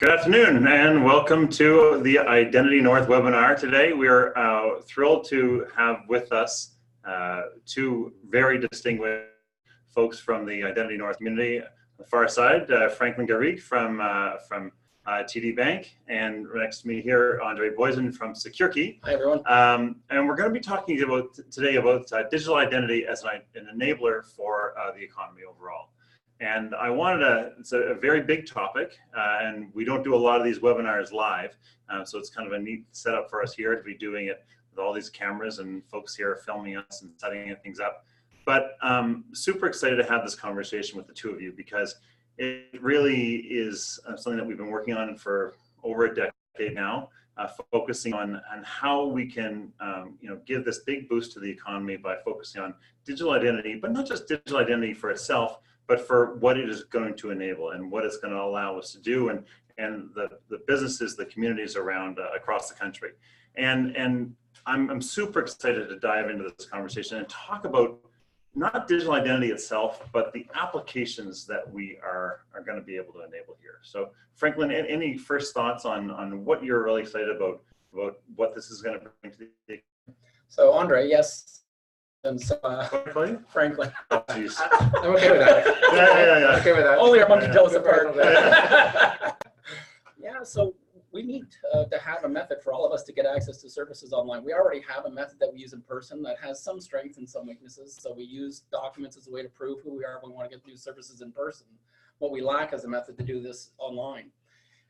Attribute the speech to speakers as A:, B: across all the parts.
A: Good afternoon and welcome to the IdentityNORTH webinar. Today we are thrilled to have with us two very distinguished folks from the IdentityNORTH community. On the far side, Franklin Garrigues from TD Bank, and next to me here, Boysen from SecureKey.
B: Hi everyone.
A: And we're going to be talking today about digital identity as an enabler for the economy overall. And I wanted it's a very big topic, and we don't do a lot of these webinars live, so it's kind of a neat setup for us here to be doing it with all these cameras and folks here filming us and setting things up. But super excited to have this conversation with the two of you, because it really is something that we've been working on for over a decade now, focusing on how we can give this big boost to the economy by focusing on digital identity, but not just digital identity for itself, but for what it is going to enable and what it's going to allow us to do, and the businesses, the communities around across the country. And I'm super excited to dive into this conversation and talk about not digital identity itself, but the applications that we are going to be able to enable here. So Franklin, any first thoughts on what you're really excited about what this is going to bring to the
B: So Andre, yes. And so, Franklin.
A: Oh, geez.
B: I'm okay with that.
A: Yeah.
B: Okay with that. Only a bunch of tell us apart. Yeah, so we need to have a method for all of us to get access to services online. We already have a method that we use in person that has some strengths and some weaknesses. So we use documents as a way to prove who we are when we want to get new services in person. What we lack is a method to do this online.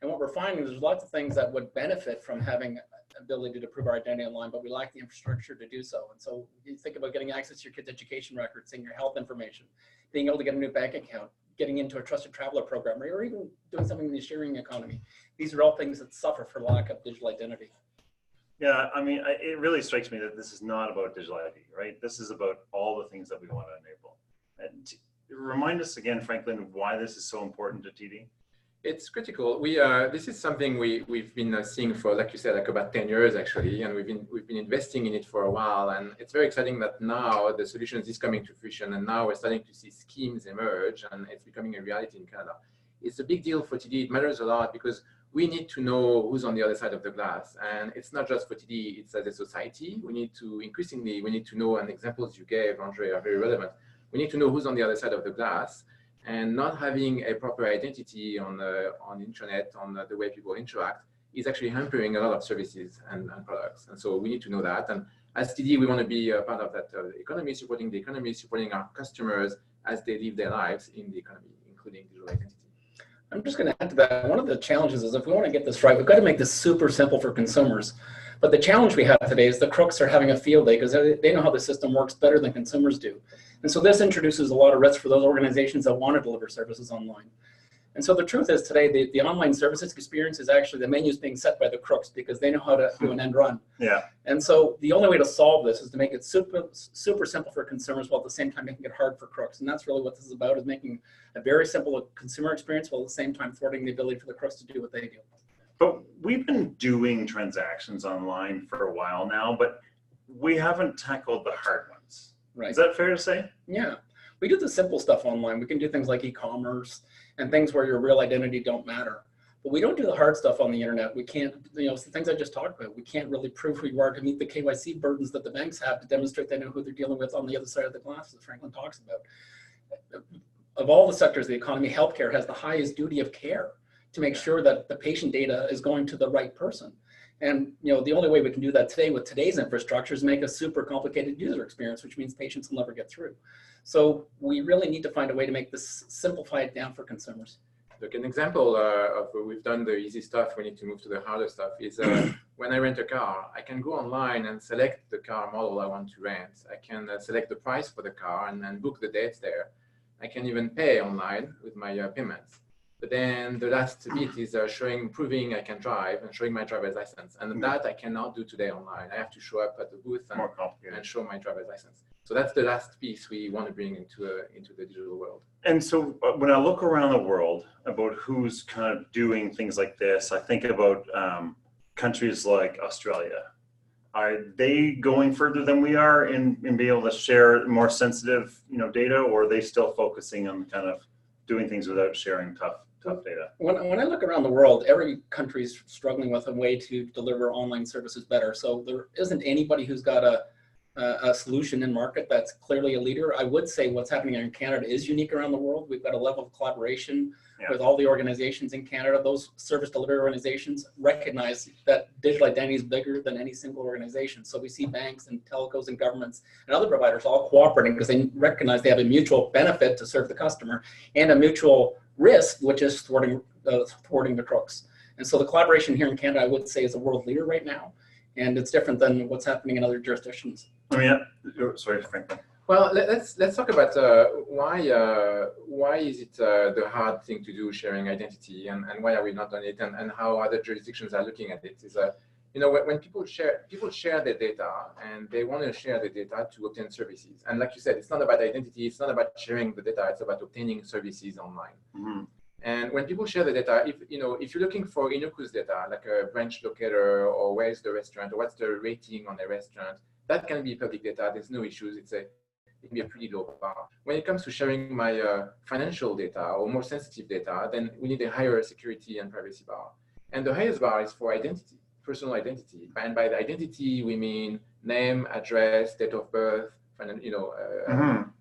B: And what we're finding is there's lots of things that would benefit from having ability to prove our identity online, but we lack the infrastructure to do so. And so you think about getting access to your kid's education records and your health information, being able to get a new bank account, getting into a trusted traveler program, or even doing something in the sharing economy. These are all things that suffer for lack of digital identity.
A: Yeah, I mean, it really strikes me that this is not about digital ID, right? This is about all the things that we want to enable. And remind us again, Franklin, why this is so important to TD.
C: It's critical. This is something we've been seeing for, like you said, like about 10 years actually, and we've been investing in it for a while. And it's very exciting that now the solutions is coming to fruition, and now we're starting to see schemes emerge, and it's becoming a reality in Canada. It's a big deal for TD. It matters a lot because we need to know who's on the other side of the glass, and it's not just for TD. It's as a society. We need to know, and examples you gave, Andre, are very relevant. We need to know who's on the other side of the glass. And not having a proper identity on the internet, on the way people interact, is actually hampering a lot of services and products. And so we need to know that. And as TD, we want to be a part of that economy, supporting the economy, supporting our customers as they live their lives in the economy, including digital identity.
B: I'm just going to add to that. One of the challenges is if we want to get this right, we've got to make this super simple for consumers. But the challenge we have today is the crooks are having a field day because they know how the system works better than consumers do. And so this introduces a lot of risk for those organizations that want to deliver services online. And so the truth is today, the online services experience is actually the menus being set by the crooks because they know how to do an end run.
A: Yeah.
B: And so the only way to solve this is to make it super simple for consumers while at the same time making it hard for crooks. And that's really what this is about, is making a very simple consumer experience while at the same time thwarting the ability for the crooks to do what they do.
A: But we've been doing transactions online for a while now, but we haven't tackled the hard ones.
B: Right.
A: Is that fair to say?
B: Yeah. We do the simple stuff online. We can do things like e-commerce and things where your real identity don't matter. But we don't do the hard stuff on the internet. We can't, the things I just talked about, we can't really prove who you are to meet the KYC burdens that the banks have to demonstrate they know who they're dealing with on the other side of the glass that Franklin talks about. Of all the sectors of the economy, healthcare has the highest duty of care to make sure that the patient data is going to the right person. And the only way we can do that today with today's infrastructure is make a super complicated user experience, which means patients will never get through. So we really need to find a way to make this simplified down for consumers.
C: Look, an example of where we've done the easy stuff, we need to move to the harder stuff, is when I rent a car, I can go online and select the car model I want to rent. I can select the price for the car and then book the dates there. I can even pay online with my payments. But then the last bit is proving I can drive and showing my driver's license. And that I cannot do today online. I have to show up at the booth and show my driver's license. So that's the last piece we want to bring into the digital world.
A: And so when I look around the world about who's kind of doing things like this, I think about countries like Australia. Are they going further than we are in being able to share more sensitive data, or are they still focusing on kind of doing things without sharing tough tough data.
B: When I look around the world, every country is struggling with a way to deliver online services better. So there isn't anybody who's got a solution in market that's clearly a leader. I would say what's happening in Canada is unique around the world. We've got a level of collaboration with all the organizations in Canada. Those service delivery organizations recognize that digital identity is bigger than any single organization. So we see banks and telcos and governments and other providers all cooperating because they recognize they have a mutual benefit to serve the customer and a mutual risk, which is thwarting the crooks. And so the collaboration here in Canada, I would say, is a world leader right now. And it's different than what's happening in other jurisdictions.
A: I mean, sorry, Franklin.
C: Well, let's talk about why is it the hard thing to do, sharing identity, and why are we not on it, and how other jurisdictions are looking at it. Is you know, when people share their data, and they want to share the data to obtain services. And like you said, it's not about identity, it's not about sharing the data, it's about obtaining services online. Mm-hmm. And when people share the data, if you're looking for innocuous data, like a branch locator or where's the restaurant or what's the rating on the restaurant, that can be public data. There's no issues. It can be a pretty low bar. When it comes to sharing my financial data or more sensitive data, then we need a higher security and privacy bar. And the highest bar is for identity, personal identity. And by the identity, we mean name, address, date of birth,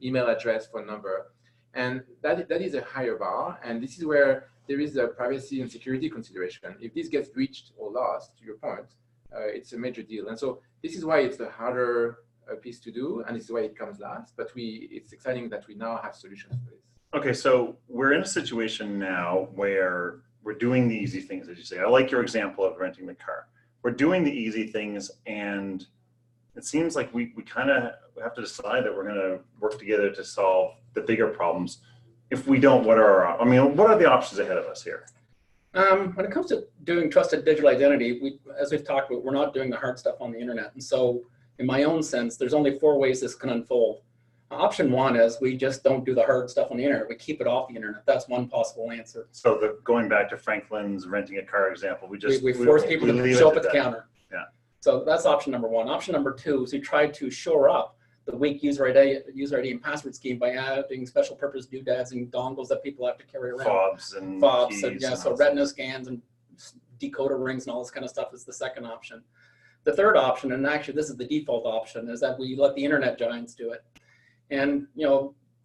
C: email address, phone number. And that is a higher bar. And this is where there is a privacy and security consideration. If this gets breached or lost, to your point, it's a major deal. And so this is why it's the harder piece to do, and this is why it comes last. But it's exciting that we now have solutions for this.
A: Okay, so we're in a situation now where we're doing the easy things, as you say. I like your example of renting the car. We're doing the easy things, and it seems like we kind of have to decide that we're going to work together to solve the bigger problems. If we don't, what are the options ahead of us here?
B: When it comes to doing trusted digital identity, as we've talked about, we're not doing the hard stuff on the internet. And so in my own sense, there's only 4 ways this can unfold. Option 1 is we just don't do the hard stuff on the internet. We keep it off the internet. That's one possible answer.
A: So going back to Franklin's renting a car example, we
B: force people to show up at the counter.
A: Yeah.
B: So that's option number 1. Option number 2 is we try to shore up the weak user ID and password scheme by adding special purpose doodads and dongles that people have to carry around.
A: Fobs and
B: so retina scans and decoder rings and all this kind of stuff is the second option. The third option, and actually this is the default option, is that we let the internet giants do it. And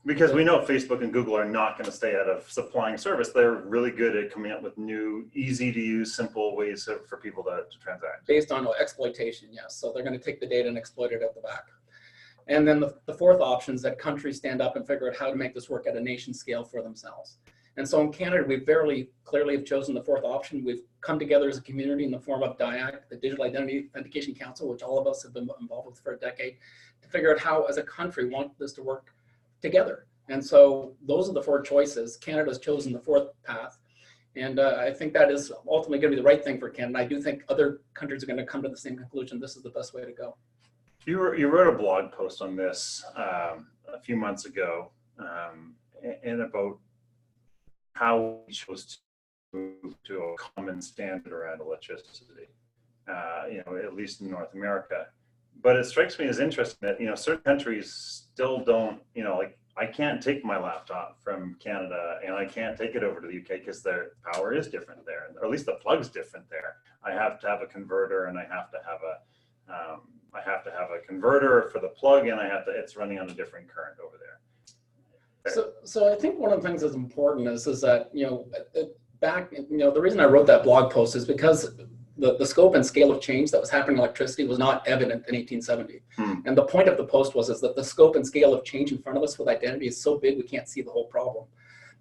A: because we know Facebook and Google are not going to stay out of supplying service. They're really good at coming up with new, easy to use, simple ways for people to transact.
B: Based on exploitation, yes. So they're going to take the data and exploit it at the back. And then the fourth option is that countries stand up and figure out how to make this work at a nation scale for themselves. And so in Canada, we very clearly have chosen the fourth option. We've come together as a community in the form of DIAC, the Digital Identity Authentication Council, which all of us have been involved with for a decade, to figure out how, as a country, we want this to work together. And so those are the 4 choices. Canada's chosen the 4th path. And I think that is ultimately going to be the right thing for Canada. I do think other countries are going to come to the same conclusion. This is the best way to go.
A: You wrote a blog post on this a few months ago, and about how we chose to move to a common standard around electricity, at least in North America. But it strikes me as interesting that, certain countries still don't, like I can't take my laptop from Canada and I can't take it over to the UK because their power is different there, or at least the plug's different there. I have to have a converter, and I have to have a converter for the plug, and it's running on a different current over there.
B: So I think one of the things that's important is that, the reason I wrote that blog post is because the scope and scale of change that was happening in electricity was not evident in 1870. And the point of the post is that the scope and scale of change in front of us with identity is so big we can't see the whole problem.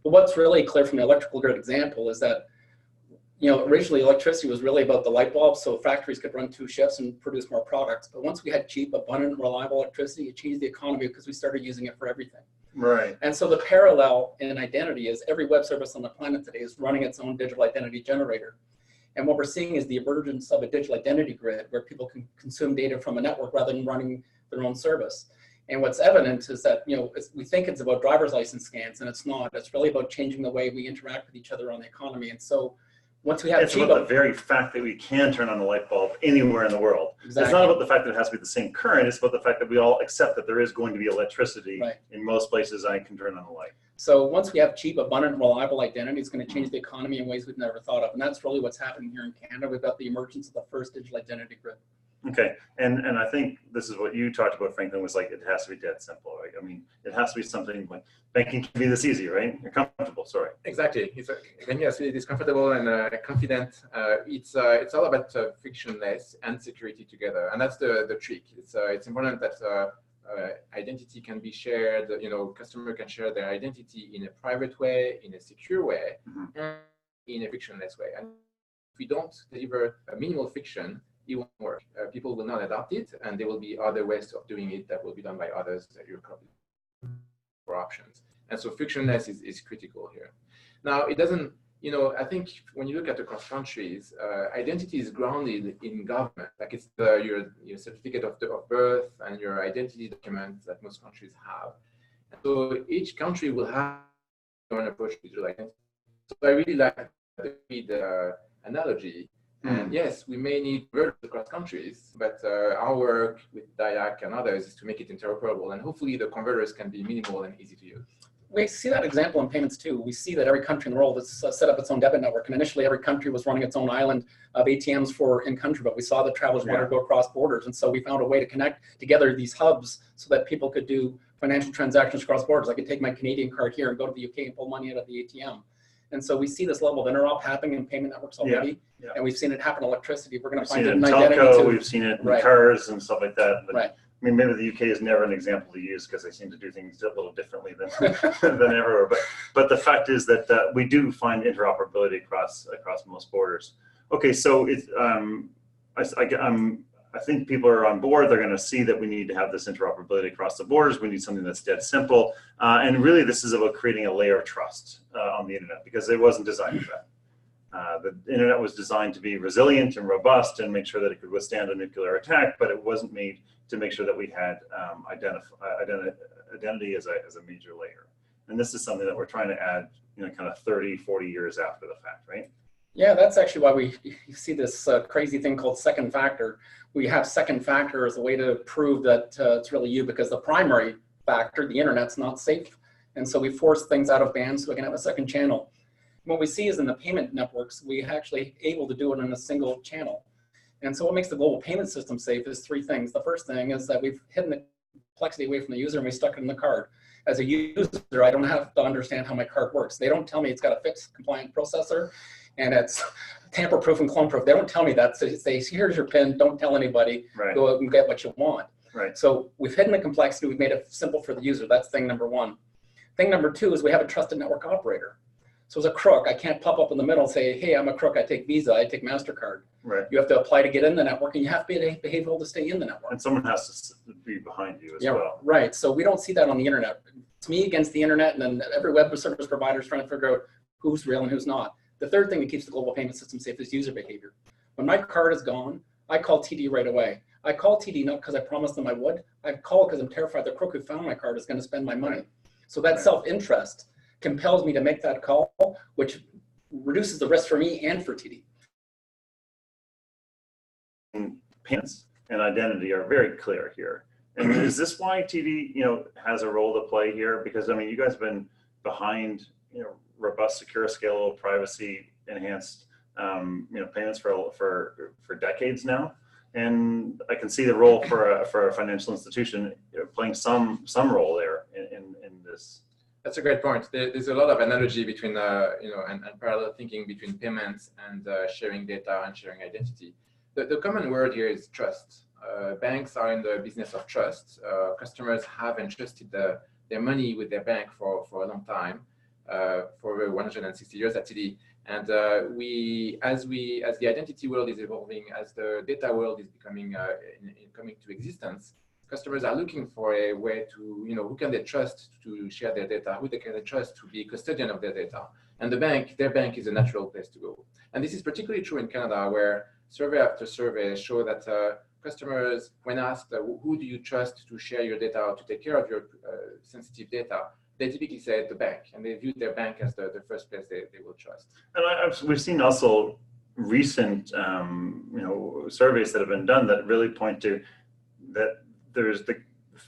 B: But what's really clear from the electrical grid example is that, originally electricity was really about the light bulb, so factories could run 2 shifts and produce more products. But once we had cheap, abundant, reliable electricity, it changed the economy because we started using it for everything.
A: Right.
B: And so the parallel in identity is every web service on the planet today is running its own digital identity generator. And what we're seeing is the emergence of a digital identity grid where people can consume data from a network rather than running their own service. And what's evident is that, we think it's about driver's license scans, and it's not. It's really about changing the way we interact with each other on the economy. And so Once we have
A: it's about the very fact that we can turn on a light bulb anywhere in the world.
B: Exactly.
A: It's not about the fact that it has to be the same current. It's about the fact that we all accept that there is going to be electricity in most places. I can turn on the light.
B: So once we have cheap, abundant, reliable identity, it's going to change the economy in ways we've never thought of. And that's really what's happening here in Canada. We've got the emergence of the first digital identity grid.
A: Okay, and I think this is what you talked about, Franklin, was like, it has to be dead simple, right? I mean, it has to be something like banking can be this easy, right? You're comfortable, sorry.
C: Exactly. When yes, it is comfortable and confident. It's all about frictionless and security together, and that's the trick. It's important that identity can be shared. Customer can share their identity in a private way, in a secure way, and in a frictionless way. And if we don't deliver a minimal friction, it won't work. People will not adopt it, and there will be other ways of doing it that will be done by others that you're copying for options. And so frictionless is critical here. Now, it doesn't, I think when you look at across countries, identity is grounded in government. Like it's your certificate of birth and your identity document that most countries have. And so each country will have their own approach to digital identity. So I really like the analogy. And yes, we may need converters across countries, but our work with DIAC and others is to make it interoperable, and hopefully the converters can be minimal and easy to use.
B: We see that example in payments too. We see that every country in the world has set up its own debit network, and initially every country was running its own island of ATMs for in-country, but we saw that travelers wanted to go across borders, and so we found a way to connect together these hubs so that people could do financial transactions across borders. I could take my Canadian card here and go to the UK and pull money out of the ATM. And so we see this level of interop happening in payment networks already, and we've seen it happen in electricity. We're going to find it in identity too.
A: We've seen it in cars and stuff like that. But,
B: I
A: mean, maybe the UK is never an example to use because they seem to do things a little differently than than everywhere. But the fact is that we do find interoperability across most borders. Okay, so it's I think people are on board. They're going to see that we need to have this interoperability across the borders. We need something that's dead simple. And really, this is about creating a layer of trust on the internet because it wasn't designed for that. The internet was designed to be resilient and robust and make sure that it could withstand a nuclear attack, but it wasn't made to make sure that we had identity as a major layer. And this is something that we're trying to add, kind of 30, 40 years after the fact, right?
B: Yeah, that's actually why we see this crazy thing called second factor. We have second factor as a way to prove that it's really you, because the primary factor, the internet's not safe. And so we force things out of band so we can have a second channel. What we see is in the payment networks, we actually able to do it in a single channel. And so what makes the global payment system safe is three things. The first thing is that we've hidden the complexity away from the user and we stuck it in the card. As a user, I don't have to understand how my card works. They don't tell me it's got a fixed compliant processor and it's tamper-proof and clone-proof. They don't tell me that. So they say, here's your PIN, don't tell anybody, go out and get what you want. So we've hidden the complexity, we've made it simple for the user. That's thing number one. Thing number two is we have a trusted network operator. So as a crook, I can't pop up in the middle and say, hey, I'm a crook, I take Visa, I take MasterCard. You have to apply to get in the network, and you have to be behavioral to stay in the network.
A: And someone has to be behind you as well.
B: Right, so we don't see that on the internet. It's me against the internet, and then every web service provider is trying to figure out who's real and who's not. The third thing that keeps the global payment system safe is user behavior. When my card is gone, I call TD right away. I call TD not because I promised them I would. I call because I'm terrified the crook who found my card is going to spend my money. So that self-interest compels me to make that call, which reduces the risk for me and for TD.
A: Payments and identity are very clear here. And is this why TD, has a role to play here? Because I mean, you guys have been behind, robust, secure, scalable, privacy enhanced, payments for decades now. And I can see the role for a financial institution playing some role there in this.
C: That's a great point. There's a lot of analogy between, and parallel thinking between payments and sharing data and sharing identity. The common word here is trust. Banks are in the business of trust. Customers have entrusted their money with their bank for a long time, for over 160 years at TD. And as the identity world is evolving, as the data world is becoming coming to existence, customers are looking for a way to, who can they trust to share their data, who can they trust to be custodian of their data. And their bank is a natural place to go. And this is particularly true in Canada, where survey after survey show that customers, when asked, who do you trust to share your data or to take care of your sensitive data, they typically say the bank, and they view their bank as the first place they will trust.
A: And we've seen also recent surveys that have been done that really point to that there's the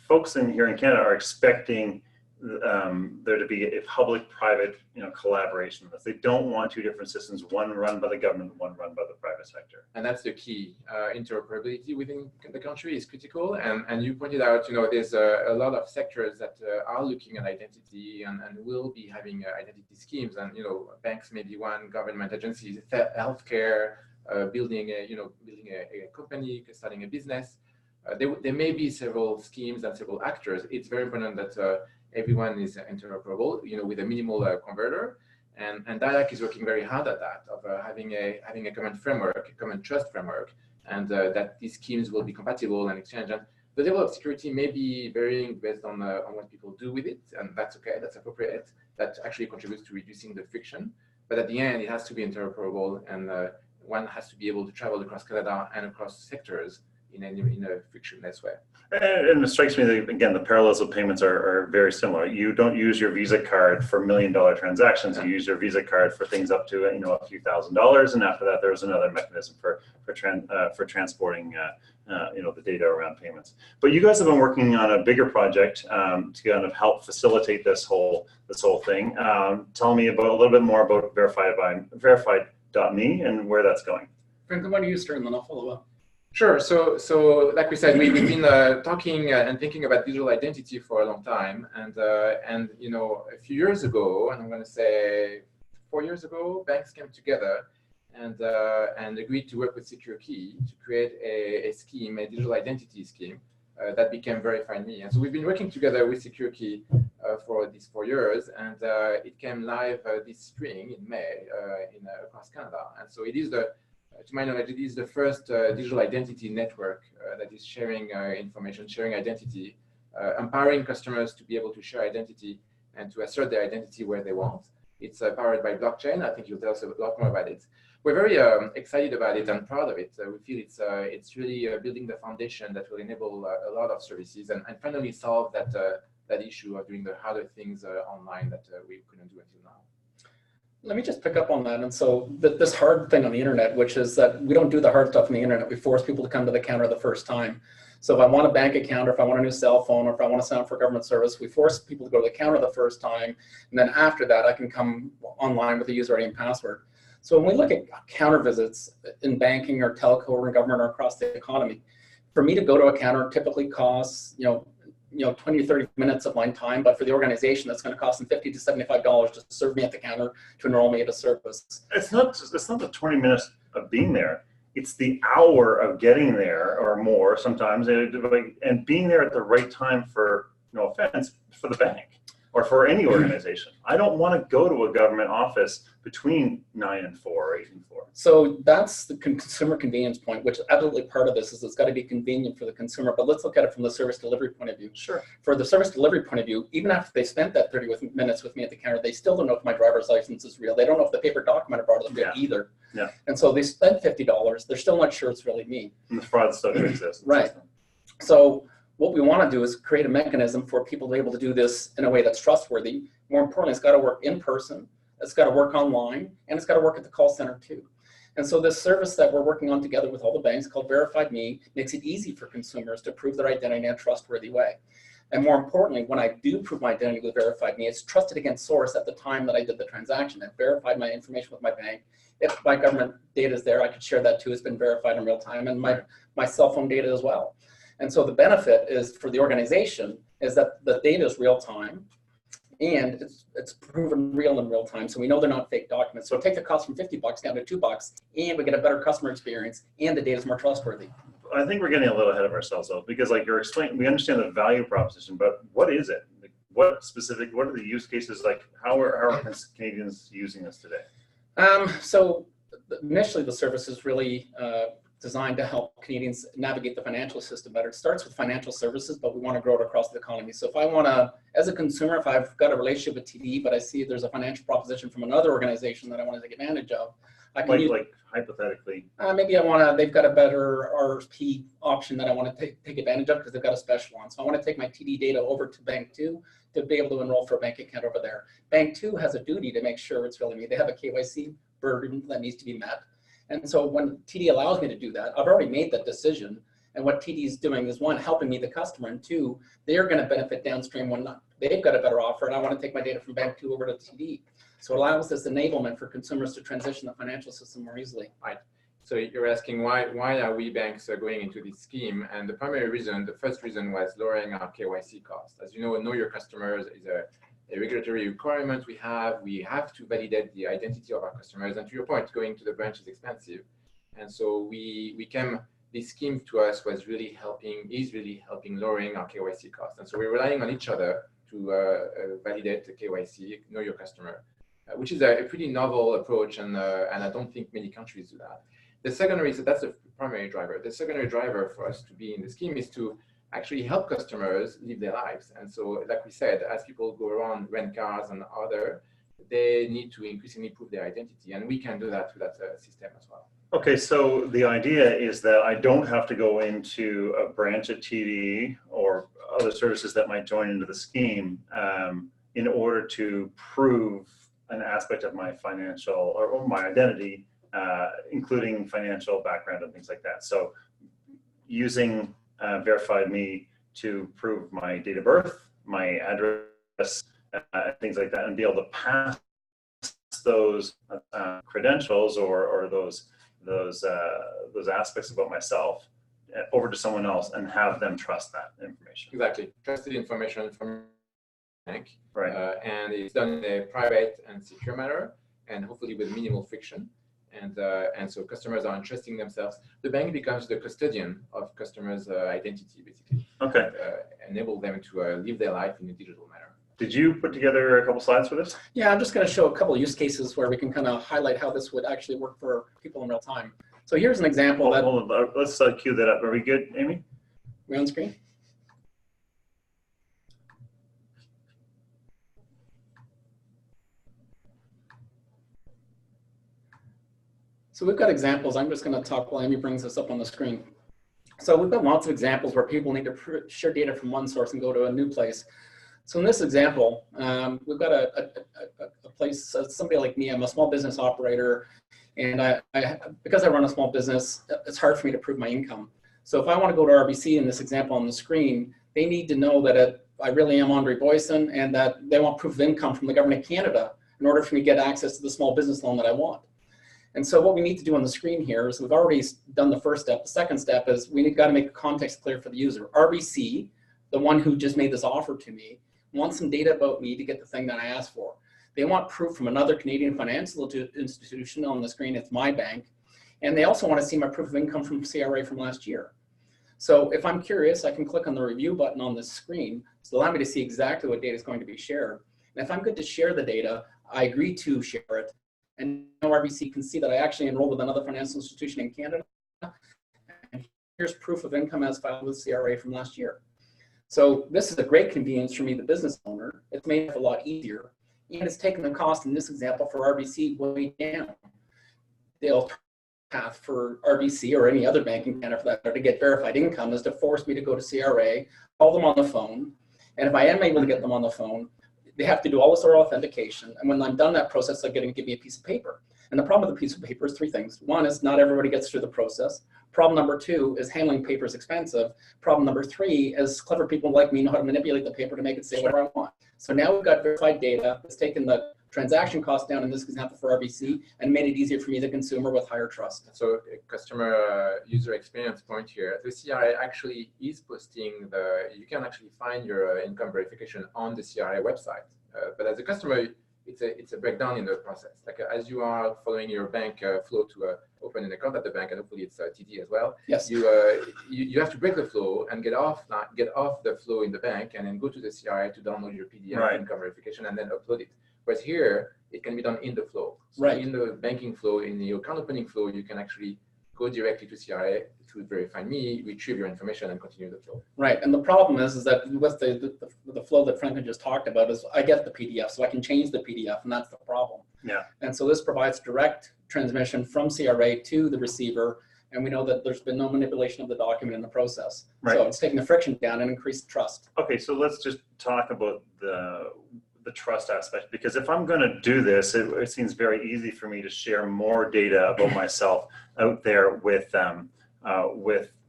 A: folks here in Canada are expecting there to be a public-private collaboration. They don't want two different systems, one run by the government, one run by the private sector.
C: And that's the key. Interoperability within the country is critical. And you pointed out, there's a lot of sectors that are looking at identity and will be having identity schemes. And banks may be one, government agencies, healthcare, building a company, starting a business. There may be several schemes and several actors. It's very important that everyone is interoperable, with a minimal converter, and DIAC is working very hard at that, of having a common framework, a common trust framework, and that these schemes will be compatible and exchange. And the level of security may be varying based on what people do with it, and that's okay, that's appropriate. That actually contributes to reducing the friction. But at the end, it has to be interoperable, and one has to be able to travel across Canada and across sectors in a frictionless way. And
A: it strikes me that, again, the parallels of payments are very similar. You don't use your Visa card for $1 million transactions. You use your Visa card for things up to a few $1,000s, and after that, there's another mechanism for transporting the data around payments. But you guys have been working on a bigger project to kind of help facilitate this whole thing. Tell me a little bit more about verified.me and where that's going.
B: Franklin, why don't you start and then I'll follow up?
C: Sure. So like we said, we've been talking and thinking about digital identity for a long time, and a few years ago, and I'm going to say 4 years ago, banks came together and agreed to work with SecureKey to create a scheme, a digital identity scheme that became Verified.me. And so we've been working together with SecureKey for these 4 years, and it came live this spring in May across Canada. And so it is to my knowledge, it is the first digital identity network that is sharing information, sharing identity, empowering customers to be able to share identity and to assert their identity where they want. It's powered by blockchain. I think you'll tell us a lot more about it. We're very excited about it and proud of it. We feel it's really building the foundation that will enable a lot of services and finally solve that issue of doing the harder things online that we couldn't do until now.
B: Let me just pick up on that. And so this hard thing on the internet, which is that we don't do the hard stuff on the internet. We force people to come to the counter the first time. So if I want a bank account, or if I want a new cell phone, or if I want to sign up for government service, we force people to go to the counter the first time. And then after that, I can come online with a user ID and password. So when we look at counter visits in banking or telco or in government or across the economy, for me to go to a counter typically costs, 20 to 30 minutes of my time, but for the organization, that's going to cost them $50 to $75 to serve me at the counter, to enroll me at a service.
A: It's not the 20 minutes of being there. It's the hour of getting there or more sometimes, and being there at the right time for, no offense, for the bank or for any organization. I don't want to go to a government office between 9 and 4 or 8 and 4.
B: So that's the consumer convenience point, which absolutely part of this is it's got to be convenient for the consumer. But let's look at it from the service delivery point of view.
A: Sure.
B: For the service delivery point of view, even after they spent that 30 minutes with me at the counter, they still don't know if my driver's license is real. They don't know if the paper document I brought is real either.
A: Yeah.
B: And so they spent $50. They're still not sure it's really me.
A: And the fraud still exists.
B: Right. So what we want to do is create a mechanism for people to be able to do this in a way that's trustworthy. More importantly, it's got to work in person, it's got to work online, and it's got to work at the call center too. And so this service that we're working on together with all the banks called Verified.me makes it easy for consumers to prove their identity in a trustworthy way. And more importantly, when I do prove my identity with Verified.me, it's trusted against source at the time that I did the transaction. I've verified my information with my bank. If my government data is there, I could share that too. It's been verified in real time, and my cell phone data as well. And so the benefit is for the organization is that the data is real time, and it's proven real in real time. So we know they're not fake documents. So take the cost from $50 down to $2, and we get a better customer experience, and the data is more trustworthy.
A: I think we're getting a little ahead of ourselves though, because like you're explaining, we understand the value proposition, but what is it? Like, what are the use cases? Like how are Canadians using this today?
B: So initially the service is really designed to help Canadians navigate the financial system better. It starts with financial services, but we want to grow it across the economy. So if I want to, as a consumer, if I've got a relationship with TD, but I see there's a financial proposition from another organization that I want to take advantage of, I can use,
A: like hypothetically.
B: maybe they've got a better RFP option that I want to take advantage of because they've got a special one. So I want to take my TD data over to Bank 2 to be able to enroll for a bank account over there. Bank 2 has a duty to make sure it's really me. They have a KYC burden that needs to be met. And so when TD allows me to do that, I've already made that decision. And what TD is doing is, one, helping me, the customer, and two, they're going to benefit downstream when they've got a better offer and I want to take my data from Bank 2 over to TD. So it allows this enablement for consumers to transition the financial system more easily.
C: Right. So you're asking why are we banks going into this scheme? And the primary reason, the first reason was lowering our KYC costs. As you know your customers is a regulatory requirement we have. We have to validate the identity of our customers. And to your point, going to the branch is expensive. And so this scheme to us is really helping lowering our KYC costs. And so we're relying on each other to validate the KYC, know your customer, which is a pretty novel approach. And I don't think many countries do that. The secondary, so that's the primary driver. The secondary driver for us to be in the scheme is to actually help customers live their lives. And so, like we said, as people go around, rent cars and other, they need to increasingly prove their identity. And we can do that through that system as well.
A: Okay, so the idea is that I don't have to go into a branch at TD or other services that might join into the scheme in order to prove an aspect of my financial or my identity, including financial background and things like that. So using Verified Me to prove my date of birth, my address, things like that, and be able to pass those credentials or those aspects about myself over to someone else and have them trust that information.
C: Exactly, trusted information from bank,
A: right?
C: And it's done in a private and secure manner, and hopefully with minimal friction. And so customers are entrusting themselves. The bank becomes the custodian of customers' identity, basically.
A: Okay.
C: Enable them to live their life in a digital manner.
A: Did you put together a couple slides for this?
B: Yeah, I'm just going to show a couple of use cases where we can kind of highlight how this would actually work for people in real time. So here's an example.
A: Hold on, let's cue that up. Are we good, Amy?
B: We on screen? So we've got examples. I'm just going to talk while Amy brings this up on the screen. So we've got lots of examples where people need to share data from one source and go to a new place. So in this example, we've got a place, somebody like me, I'm a small business operator, and because I run a small business, it's hard for me to prove my income. So if I want to go to RBC in this example on the screen, they need to know that I really am Andre Boysen and that they want proof of income from the government of Canada in order for me to get access to the small business loan that I want. And so what we need to do on the screen here is we've already done the first step. The second step is we've got to make the context clear for the user. RBC, the one who just made this offer to me, wants some data about me to get the thing that I asked for. They want proof from another Canadian financial institution. On the screen, it's my bank. And they also want to see my proof of income from CRA from last year. So if I'm curious, I can click on the review button on this screen to allow me to see exactly what data is going to be shared. And if I'm good to share the data, I agree to share it. And now RBC can see that I actually enrolled with another financial institution in Canada. And here's proof of income as filed with CRA from last year. So this is a great convenience for me, the business owner. It's made it a lot easier. And it's taken the cost in this example for RBC way down. The alternative path for RBC or any other bank in Canada for that matter to get verified income is to force me to go to CRA, call them on the phone. And if I am able to get them on the phone, they have to do all this oral authentication. And when I'm done that process, they're going to give me a piece of paper. And the problem with the piece of paper is three things. One is not everybody gets through the process. Problem number two is handling paper is expensive. Problem number three is clever people like me know how to manipulate the paper to make it say whatever I want. So now we've got verified data that's taken the transaction cost down in this example for RBC and made it easier for me, the consumer, with higher trust.
C: So customer user experience point here, the CRA actually is posting you can actually find your income verification on the CRA website. But as a customer, it's a breakdown in the process. Like as you are following your bank flow to open an account at the bank, and hopefully it's TD as well.
B: Yes.
C: You have to break the flow and get off the flow in the bank, and then go to the CRA to download your PDF income verification and then upload it. Whereas here, it can be done in the flow. So in the banking flow, in the account opening flow, you can actually go directly to CRA to verify me, retrieve your information, and continue the flow.
B: Right, and the problem is that with the flow that Franklin just talked about is I get the PDF, so I can change the PDF, and that's the problem.
A: Yeah.
B: And so this provides direct transmission from CRA to the receiver. And we know that there's been no manipulation of the document in the process.
A: Right.
B: So it's taking the friction down and increased trust.
A: Okay, so let's just talk about the trust aspect, because if I'm going to do this, it seems very easy for me to share more data about myself out there with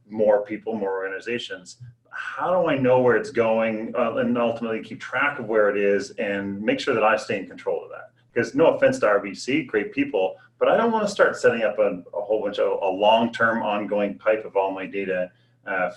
A: more people, more organizations. How do I know where it's going and ultimately keep track of where it is and make sure that I stay in control of that? Because no offense to RBC, great people, but I don't want to start setting up a whole bunch of a long-term ongoing pipe of all my data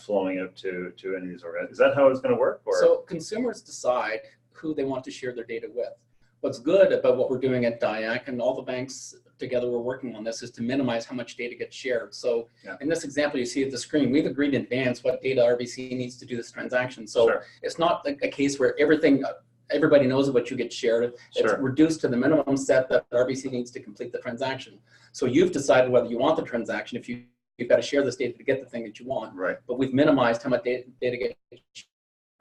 A: flowing out to any of these organizations. Is that how it's going to work? Or?
B: So consumers decide who they want to share their data with. What's good about what we're doing at DIAC, and all the banks together we're working on this, is to minimize how much data gets shared. So in this example you see at the screen, we've agreed in advance what data RBC needs to do this transaction. So it's not a case where everybody knows what you get shared. It's reduced to the minimum set that RBC needs to complete the transaction. So you've decided whether you want the transaction. If you've got to share this data to get the thing that you want.
A: Right.
B: But we've minimized how much data gets shared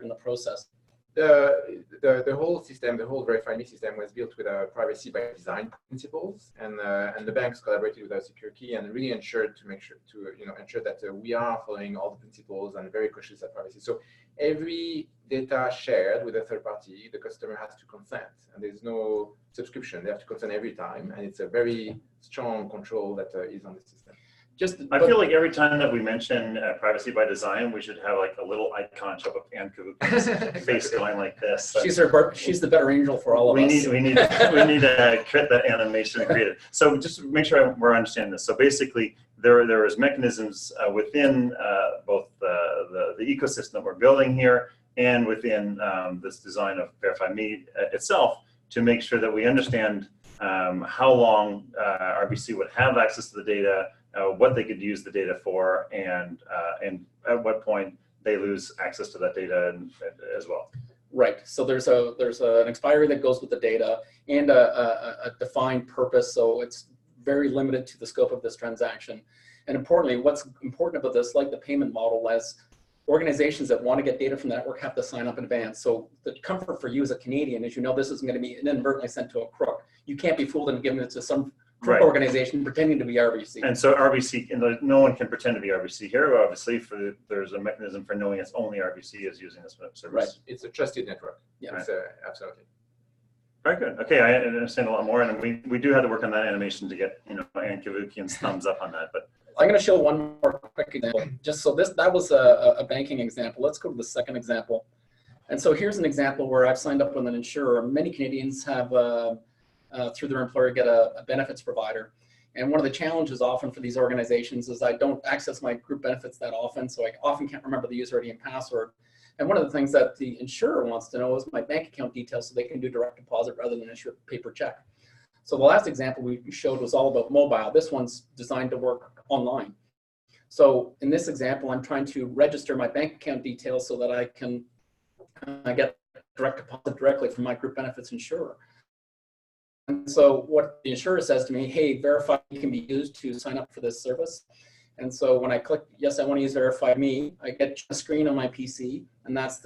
B: in the process.
C: The whole system, the whole Verify Me system, was built with privacy by design principles, and the banks collaborated with our SecureKey and really ensured ensure that we are following all the principles and very cautious at privacy. So every data shared with a third party, the customer has to consent, and there's no subscription. They have to consent every time, and it's a very strong control that is on the system.
A: I feel like every time that we mention privacy by design, we should have like a little icon show up Anne Kavuki's face going like this.
B: She's the better angel for all of us.
A: We need to create that animation and create it. So just make sure we're understanding this. So basically, there is mechanisms within both the ecosystem that we're building here and within this design of Verify Me itself to make sure that we understand how long RBC would have access to the data, what they could use the data for, and at what point they lose access to that data as well.
B: Right. So there's an expiry that goes with the data and a defined purpose. So it's very limited to the scope of this transaction. And importantly, what's important about this, like the payment model, as organizations that want to get data from the network have to sign up in advance. So the comfort for you as a Canadian is this isn't going to be inadvertently sent to a crook. You can't be fooled into giving it to some organization pretending to be RBC.
A: And so RBC, no one can pretend to be RBC here. Obviously, there's a mechanism for knowing it's only RBC is using this service.
B: Right.
C: It's a trusted network.
B: Yeah.
C: It's, absolutely.
A: Very good. Okay, I understand a lot more, and we do have to work on that animation to get Anne Kavukian's thumbs up on that. But
B: I'm going to show one more quick example. Just so that was a banking example. Let's go to the second example. And so here's an example where I've signed up with an insurer. Many Canadians have through their employer get a benefits provider. And one of the challenges often for these organizations is I don't access my group benefits that often, so I often can't remember the user ID and password. And one of the things that the insurer wants to know is my bank account details so they can do direct deposit rather than issue a paper check. So the last example we showed was all about mobile. This one's designed to work online. So in this example, I'm trying to register my bank account details so that I can get direct deposit directly from my group benefits insurer. And so what the insurer says to me, hey, Verify can be used to sign up for this service. And so when I click, yes, I want to use Verify Me, I get a screen on my PC, and that's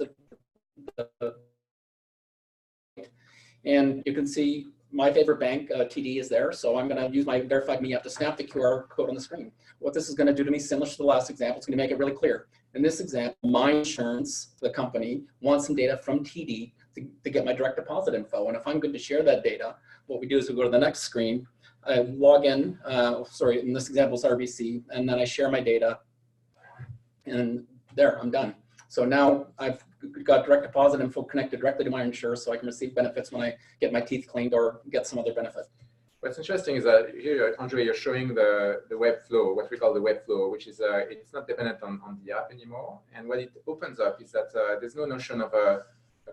B: and you can see my favorite bank, TD, is there. So I'm going to use my Verify Me app to snap the QR code on the screen. What this is going to do to me, similar to the last example, it's going to make it really clear. In this example, my insurance, the company, wants some data from TD to get my direct deposit info. And if I'm good to share that data, what we do is we go to the next screen, I log in, in this example is RBC, and then I share my data, and there, I'm done. So now I've got direct deposit info connected directly to my insurer, so I can receive benefits when I get my teeth cleaned or get some other benefit.
C: What's interesting is that here, Andre, you're showing the web flow, what we call the web flow, which is it's not dependent on the app anymore. And what it opens up is that there's no notion of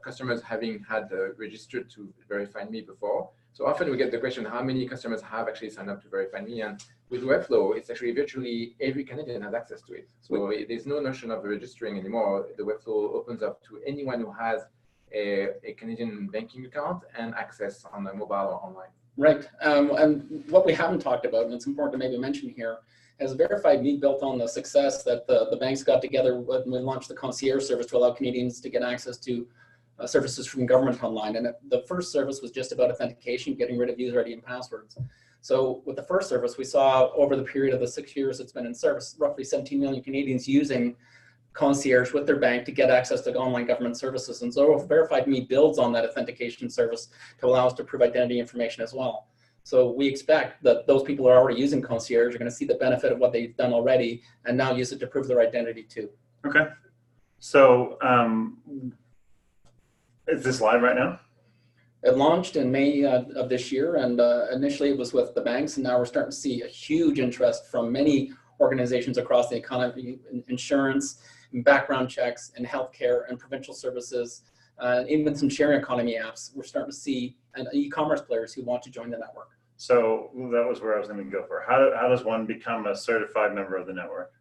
C: customers having had registered to Verify Me before. So often we get the question, how many customers have actually signed up to Verify Me? And with Webflow, it's actually virtually every Canadian has access to it. So there's no notion of registering anymore. The Webflow opens up to anyone who has a Canadian banking account and access on the mobile or online.
B: Right. And what we haven't talked about, and it's important to maybe mention here, is Verify Me built on the success that the banks got together when we launched the concierge service to allow Canadians to get access to services from government online. And the first service was just about authentication, getting rid of user ID and passwords. So with the first service, we saw over the period of the 6 years it's been in service, roughly 17 million Canadians using concierge with their bank to get access to online government services. And so Verified Me builds on that authentication service to allow us to prove identity information as well. So we expect that those people who are already using concierge are going to see the benefit of what they've done already and now use it to prove their identity too.
A: Okay. So is this live right now?
B: It launched in May of this year, and initially it was with the banks, and now we're starting to see a huge interest from many organizations across the economy, insurance, and background checks, and healthcare, and provincial services, even some sharing economy apps. We're starting to see e-commerce players who want to join the network.
A: So that was where I was going to go for. How does one become a certified member of the network?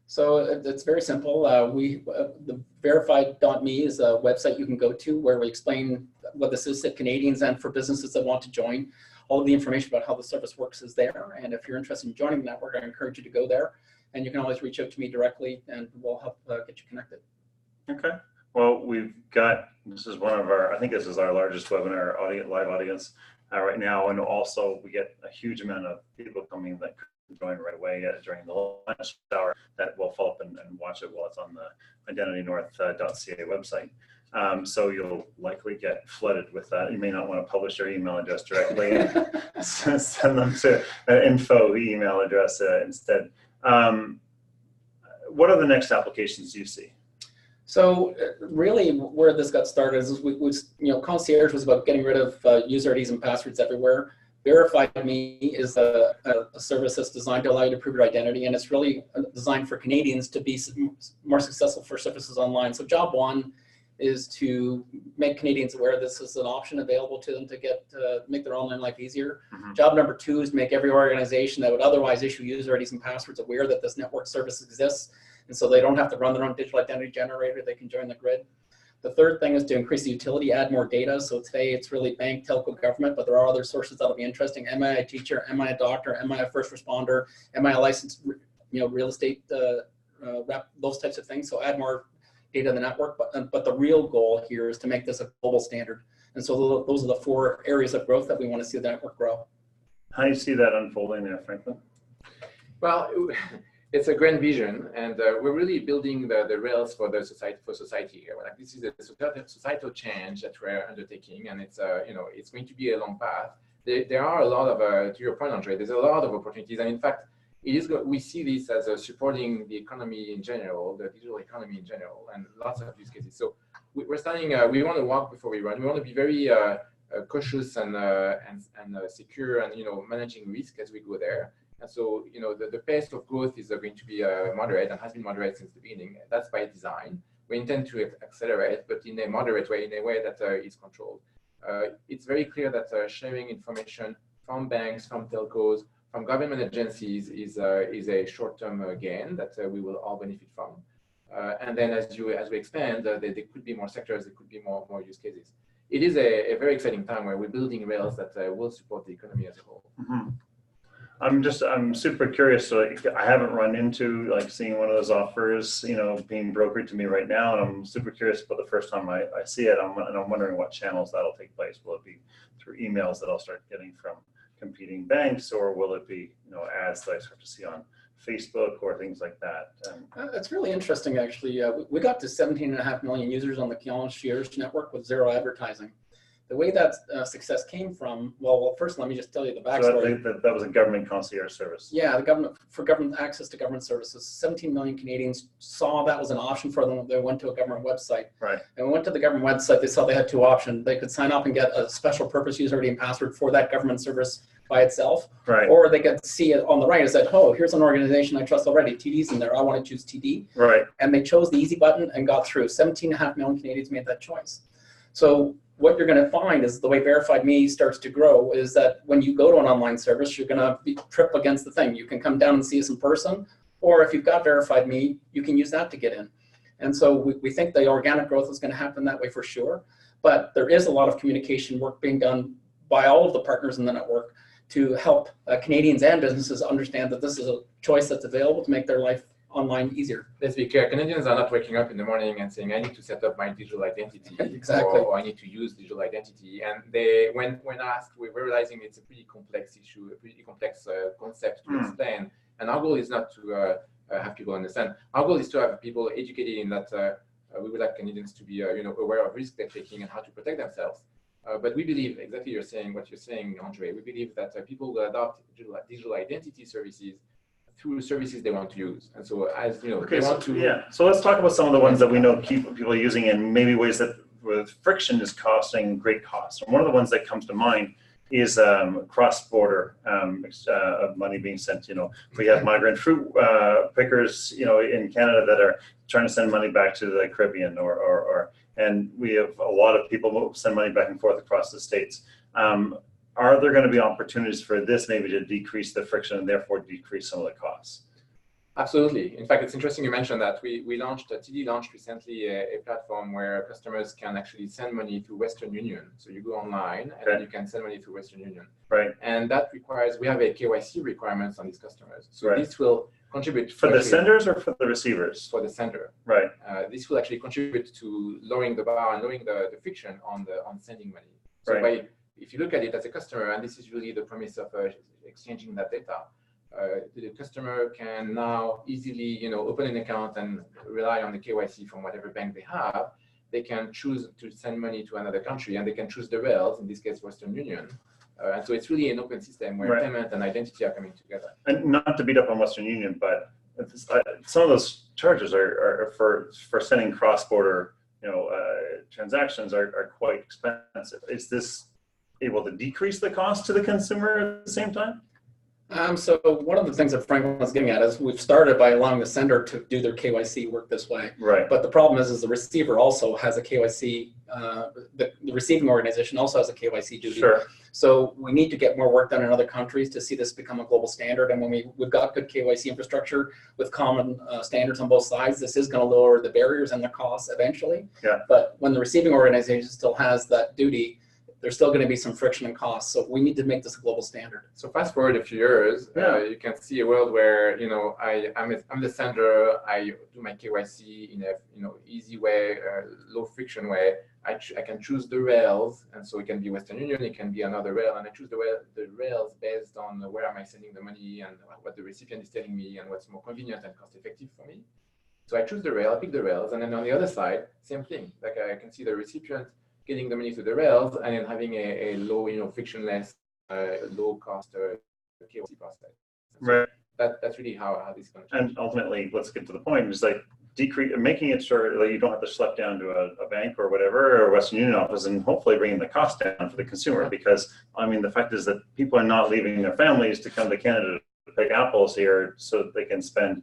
B: So it's very simple. The verified.me is a website you can go to where we explain what this is to Canadians and for businesses that want to join. All of the information about how the service works is there. And if you're interested in joining the network, I encourage you to go there. And you can always reach out to me directly and we'll help get you connected.
A: Okay. Well, we've got, this is one of our, I think this is our largest webinar live audience right now. And also we get a huge amount of people coming that join right away during the lunch hour that will follow up and watch it while it's on the IdentityNORTH.ca website. So you'll likely get flooded with that. You may not want to publish your email address directly and send them to an info email address instead. What are the next applications you see?
B: So really where this got started is concierge was about getting rid of user IDs and passwords everywhere. Verified Me is a service that's designed to allow you to prove your identity, and it's really designed for Canadians to be more successful for services online. So job one is to make Canadians aware this is an option available to them to make their online life easier. Mm-hmm. Job number two is to make every organization that would otherwise issue user IDs and passwords aware that this network service exists, and so they don't have to run their own digital identity generator, they can join the grid. The third thing is to increase the utility, add more data. So today it's really bank, telco, government, but there are other sources that'll be interesting. Am I a teacher? Am I a doctor? Am I a first responder? Am I a licensed, real estate rep? Those types of things. So add more data in the network. But the real goal here is to make this a global standard. And so those are the 4 areas of growth that we want to see the network grow.
A: How do you see that unfolding there, Franklin?
C: Well, it's a grand vision, and we're really building the rails for the society here. Like, this is a societal change that we're undertaking, and it's it's going to be a long path. There are a lot of to your point, Andre, there's a lot of opportunities, and in fact, we see this as supporting the economy in general, the digital economy in general, and lots of use cases. So we're starting. We want to walk before we run. We want to be very cautious and secure, and managing risk as we go there. And so, the pace of growth is going to be moderate and has been moderate since the beginning. That's by design. We intend to accelerate, but in a moderate way, in a way that is controlled. It's very clear that sharing information from banks, from telcos, from government agencies is a short-term gain that we will all benefit from. And then as we expand, there could be more sectors, there could be more use cases. It is a very exciting time where we're building rails that will support the economy as a whole.
A: Mm-hmm. I'm super curious. So I haven't run into seeing one of those offers, being brokered to me right now. And I'm super curious about the first time I see it. I'm wondering what channels that'll take place. Will it be through emails that I'll start getting from competing banks, or will it be, ads that I start to see on Facebook or things like that?
B: It's really interesting, actually. We got to 17.5 million users on the concierge network with 0 advertising. The way that success came from, well, first let me just tell you the backstory.
A: So that was a government concierge service.
B: Yeah, for government access to government services. 17 million Canadians saw that was an option for them when they went to a government website.
A: Right.
B: And we went to the government website, they saw they had 2 options. They could sign up and get a special purpose user ID and password for that government service by itself. Right. Or they could see it on the right. It said, oh, here's an organization I trust already. TD's in there. I want to choose TD.
A: Right.
B: And they chose the easy button and got through. 17.5 million Canadians made that choice. So what you're going to find is the way Verified Me starts to grow is that when you go to an online service, you're going to be trip against the thing. You can come down and see us in person, or if you've got Verified Me, you can use that to get in. And so we think the organic growth is going to happen that way for sure. But there is a lot of communication work being done by all of the partners in the network to help Canadians and businesses understand that this is a choice that's available to make their life online easier.
C: Let's be clear, Canadians are not waking up in the morning and saying, I need to set up my digital identity.
B: Exactly.
C: Or I need to use digital identity. And when asked, we're realizing it's a pretty complex issue, a pretty complex concept to explain. And our goal is not to have people understand. Our goal is to have people educated in that we would like Canadians to be aware of risk they're taking and how to protect themselves. But we believe, exactly what you're saying, Andre, we believe that people will adopt digital identity services through services they want to use. And so as they want to...
A: Yeah, so let's talk about some of the ones that we know people are using in maybe ways that with friction is costing great costs. And one of the ones that comes to mind is cross-border money being sent. We have migrant fruit pickers, in Canada that are trying to send money back to the Caribbean, and we have a lot of people who send money back and forth across the states. Are there going to be opportunities for this maybe to decrease the friction and therefore decrease some of the costs?
C: Absolutely. In fact, it's interesting you mentioned that. TD launched recently a platform where customers can actually send money through Western Union. So you go online and then you can send money through Western Union.
A: Right.
C: And that requires, we have a KYC requirements on these customers. So this will contribute.
A: For the senders or for the receivers?
C: For the sender.
A: Right.
C: This will actually contribute to lowering the bar and lowering the friction on sending money. So if you look at it as a customer, and this is really the premise of exchanging that data, the customer can now easily, open an account and rely on the KYC from whatever bank they have. They can choose to send money to another country, and they can choose the rails, in this case, Western Union. And so it's really an open system where payment and identity are coming together. And
A: not to beat up on Western Union, but some of those charges are for sending cross-border, transactions are quite expensive. Is this able to decrease the cost to the consumer at the same time?
B: So one of the things that Franklin was getting at is we've started by allowing the sender to do their KYC work this way.
A: Right.
B: But the problem is the receiver also has a KYC, the receiving organization also has a KYC duty.
A: Sure.
B: So we need to get more work done in other countries to see this become a global standard. And when we've got good KYC infrastructure with common standards on both sides, this is going to lower the barriers and the costs eventually.
A: Yeah.
B: But when the receiving organization still has that duty, there's still going to be some friction and costs. So we need to make this a global standard.
C: So fast forward a few years, you can see a world where, I'm the sender, I do my KYC in a easy way, low friction way. I can choose the rails, and so it can be Western Union, it can be another rail, and I choose the rails based on where am I sending the money and what the recipient is telling me and what's more convenient and cost effective for me. So I choose the rail, I pick the rails, and then on the other side, same thing. Like I can see the recipient getting the money to the rails and then having a low, frictionless, low cost KYC process. So that's really how this is going to change.
A: And ultimately, let's get to the point. It's like making it sure that you don't have to schlep down to a bank or whatever, or a Western Union office, and hopefully bringing the cost down for the consumer. Because the fact is that people are not leaving their families to come to Canada to pick apples here, so that they can spend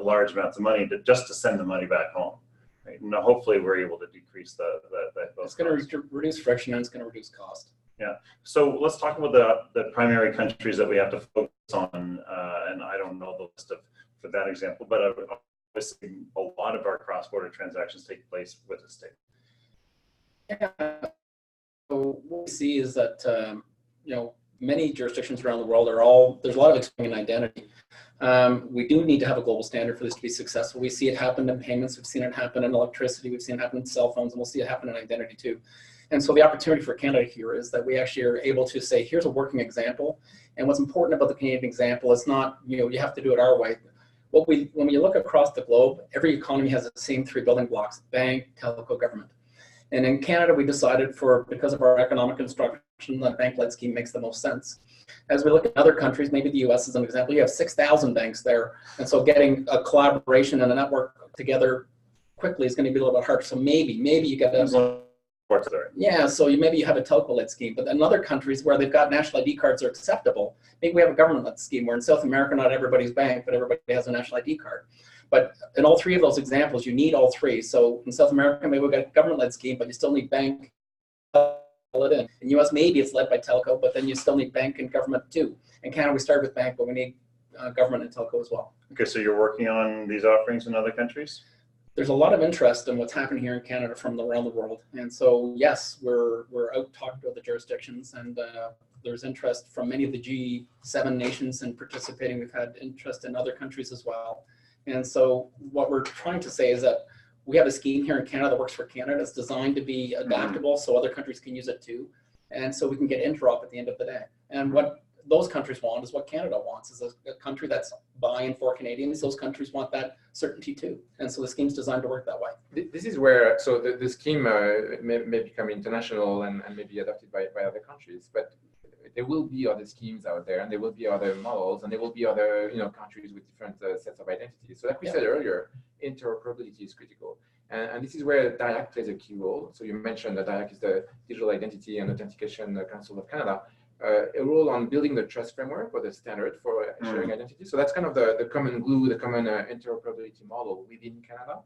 A: large amounts of money just to send the money back home. Right? And hopefully, we're able to decrease those.
B: It's going to reduce friction and it's going to reduce cost.
A: Yeah. So let's talk about the primary countries that we have to focus on. And I don't know the list for that example, but obviously a lot of our cross-border transactions take place with the state.
B: Yeah. So what we see is that many jurisdictions around the world there's a lot of expanding identity. We do need to have a global standard for this to be successful. We see it happen in payments, we've seen it happen in electricity, we've seen it happen in cell phones, and we'll see it happen in identity too. And so the opportunity for Canada here is that we actually are able to say, here's a working example. And what's important about the Canadian example is not, you have to do it our way. When we look across the globe, every economy has the same three building blocks: bank, telco, government. And in Canada, we decided because of our economic construction, the bank-led scheme makes the most sense. As we look at other countries, maybe the US as an example, you have 6,000 banks there. And so getting a collaboration and a network together quickly is going to be a little bit hard. So maybe you get maybe you have a telco-led scheme. But in other countries where they've got national ID cards are acceptable, maybe we have a government-led scheme where in South America, not everybody's bank, but everybody has a national ID card. But in all three of those examples, you need all three. So in South America, maybe we've got a government-led scheme, but you still need bank. In US, maybe it's led by telco, but then you still need bank and government too. In Canada, we start with bank, but we need government and telco as well.
A: Okay, so you're working on these offerings in other countries?
B: There's a lot of interest in what's happening here in Canada from around the world. And so, yes, we're out talking to other jurisdictions, and there's interest from many of the G7 nations in participating. We've had interest in other countries as well. And so what we're trying to say is that we have a scheme here in Canada that works for Canada. It's designed to be adaptable so other countries can use it too. And so we can get interop at the end of the day. And what those countries want is what Canada wants, is a country that's buying for Canadians. Those countries want that certainty too. And so the scheme's designed to work that way.
C: This is where, so the scheme may become international and may be adopted by other countries, but there will be other schemes out there, and there will be other models, and there will be other countries with different sets of identities. So like we said earlier, interoperability is critical. And this is where DIAC plays a key role. So you mentioned that DIAC is the Digital Identity and Authentication Council of Canada, a role on building the trust framework or the standard for sharing identity. So that's kind of the common glue, the common interoperability model within Canada.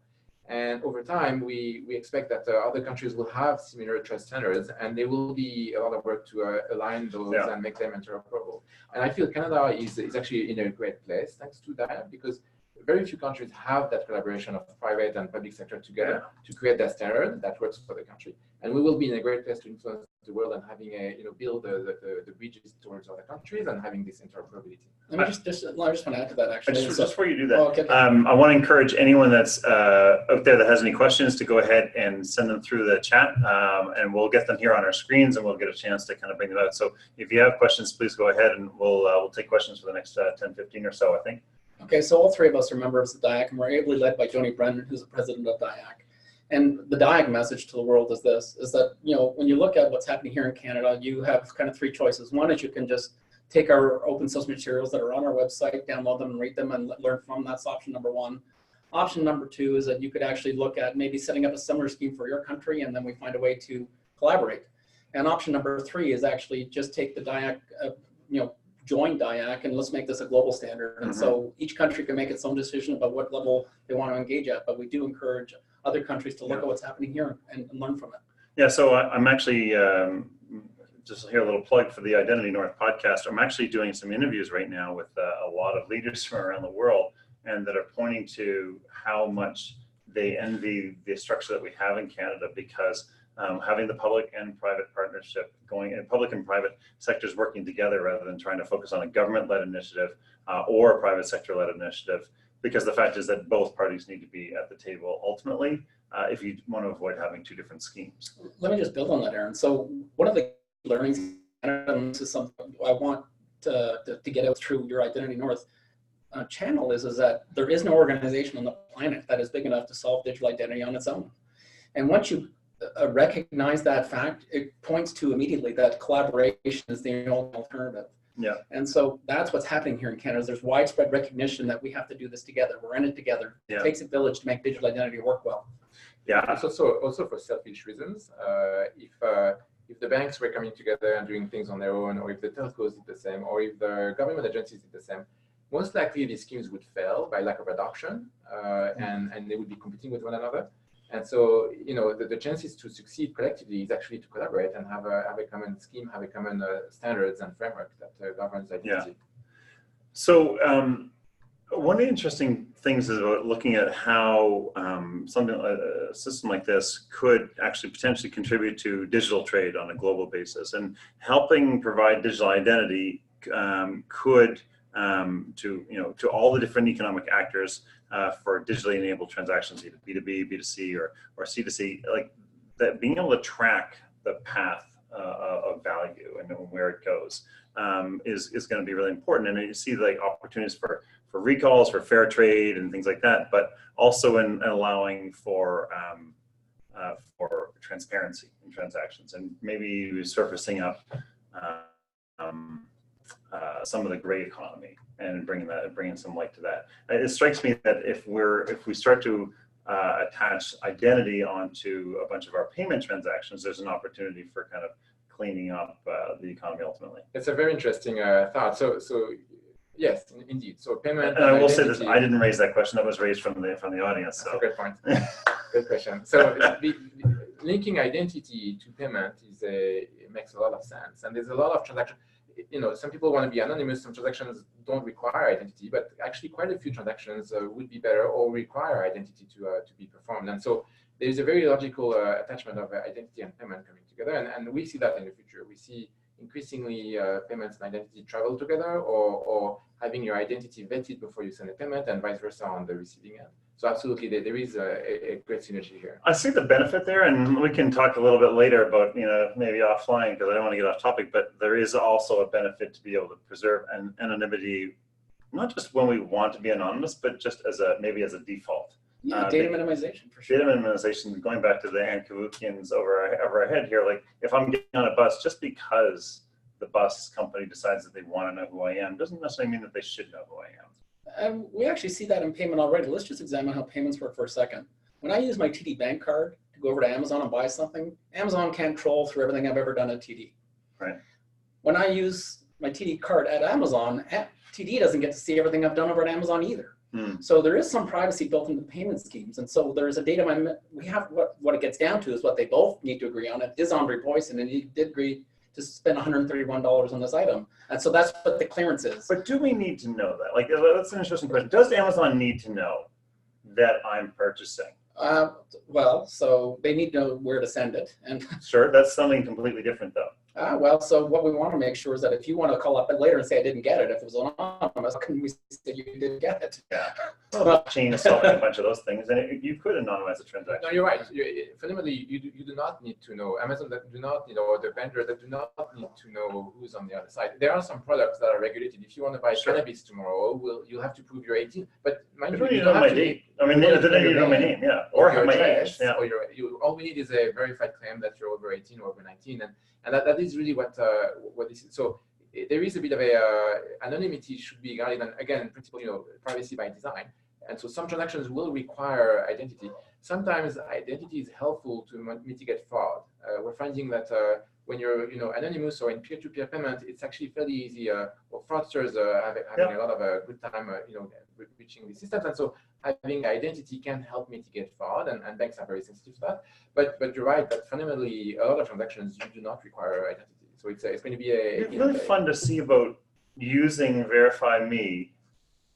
C: And over time, we expect that other countries will have similar trust standards, and there will be a lot of work to align those and make them interoperable. And I feel Canada is actually in a great place thanks to that, because very few countries have that collaboration of private and public sector together to create that standard that works for the country. And we will be in a great place to influence the world and having build the bridges towards other countries and having this interoperability.
B: Let me just want to add to that actually.
A: Just before you do that, I want to encourage anyone that's out there that has any questions to go ahead and send them through the chat, and we'll get them here on our screens, and we'll get a chance to kind of bring them out. So if you have questions, please go ahead, and we'll take questions for the next 10, 15 or so, I think.
B: Okay, so all three of us are members of DIAC, and we're ably led by Joni Brennan, who's the president of DIAC. And the DIAC message to the world is this, is that, when you look at what's happening here in Canada, you have kind of three choices. One is you can just take our open source materials that are on our website, download them and read them and learn from them. That's option number one. Option number two is that you could actually look at maybe setting up a similar scheme for your country, and then we find a way to collaborate. And option number three is actually just take the DIAC, join DIAC, and let's make this a global standard. And so each country can make its own decision about what level they want to engage at, but we do encourage other countries to look at what's happening here and learn from it.
A: Yeah, so I'm actually, just here a little plug for the IdentityNORTH podcast. I'm actually doing some interviews right now with a lot of leaders from around the world, and that are pointing to how much they envy the structure that we have in Canada, because having the public and private partnership going, and public and private sectors working together rather than trying to focus on a government-led initiative or a private sector-led initiative, because the fact is that both parties need to be at the table ultimately if you want to avoid having two different schemes.
B: Let me just build on that, Aaron. So one of the learnings, and this is something I want to get out through your IdentityNORTH channel, is that there is no organization on the planet that is big enough to solve digital identity on its own. And once you recognize that fact, it points to immediately that collaboration is the only alternative.
A: Yeah.
B: And so that's what's happening here in Canada. There's widespread recognition that we have to do this together. We're in it together. It takes a village to make digital identity work well.
A: Yeah.
C: It's also for selfish reasons. If the banks were coming together and doing things on their own, or if the telcos did the same, or if the government agencies did the same, most likely these schemes would fail by lack of adoption, and they would be competing with one another. And so, the chances to succeed collectively is actually to collaborate and have a common scheme, have a common standards and framework that governs identity.
A: Yeah. So one of the interesting things is about looking at how a system like this could actually potentially contribute to digital trade on a global basis, and helping provide digital identity could to all the different economic actors for digitally enabled transactions, either B2B, B2C, or C2C, like that, being able to track the path of value and where it goes is going to be really important. And you see like opportunities for recalls, for fair trade and things like that, but also in allowing for transparency in transactions, and maybe surfacing up some of the gray economy and bringing some light to that. It strikes me that if we start to attach identity onto a bunch of our payment transactions, there's an opportunity for kind of cleaning up the economy ultimately.
C: It's a very interesting thought. So yes, indeed. So payment.
A: And I will say this: I didn't raise that question. That was raised from the audience. So.
C: That's a good point. Good question. So linking identity to payment it makes a lot of sense, and there's a lot of transactions. Some people want to be anonymous. Some transactions don't require identity, but actually quite a few transactions would be better or require identity to be performed. And so there is a very logical attachment of identity and payment coming together. And we see that in the future. We see increasingly payments and identity travel together, or having your identity vetted before you send a payment, and vice versa on the receiving end. So absolutely, there is a great synergy here.
A: I see the benefit there, and we can talk a little bit later about, maybe offline, because I don't want to get off topic, but there is also a benefit to be able to preserve anonymity, not just when we want to be anonymous, but just as maybe as a default.
B: Yeah, data minimization for sure.
A: Data minimization, going back to the Ankavukians over our head here, like if I'm getting on a bus, just because the bus company decides that they want to know who I am, doesn't necessarily mean that they should know who I am.
B: We actually see that in payment already. Let's just examine how payments work for a second. When I use my TD bank card to go over to Amazon and buy something, Amazon can't troll through everything I've ever done at TD.
A: Right.
B: When I use my TD card at Amazon, TD doesn't get to see everything I've done over at Amazon either. So there is some privacy built into payment schemes. And so there is a data, we have what it gets down to is what they both need to agree on. It is Andre Boysen, and he did agree to spend $131 on this item. And so that's what the clearance is.
A: But do we need to know that? Like, that's an interesting question. Does Amazon need to know that I'm purchasing?
B: Well, so they need to know where to send it. And
A: sure, that's something completely different though.
B: Well, so what we want to make sure is that if you want to call up later and say I didn't get it, if it was anonymous, how can we say you didn't get it?
A: Yeah. Well, chain is solving a bunch of those things, and you could anonymize a transaction.
C: No, you're right. Fundamentally, you do not need to know. Amazon do not need, or the vendor that do not need to know who's on the other side. There are some products that are regulated. If you want to buy cannabis tomorrow, you'll have to prove you're 18. But mind you,
A: you don't have my date. I mean, they don't know my name, yeah, or have my age. Yeah.
C: Or all we need is a verified claim that you're over 18 or over 19, and that is really what this is. So there is a bit of anonymity should be guarded, and again, in principle, privacy by design. And so some transactions will require identity. Sometimes identity is helpful to mitigate fraud. We're finding that when you're anonymous or in peer-to-peer payment, it's actually fairly easy. Or fraudsters having a lot of a good time reaching the systems. And so having identity can help mitigate fraud, and banks are very sensitive to that. But you're right that fundamentally a lot of transactions you do not require identity. So it's going to be
A: It's really fun to see about using Verify Me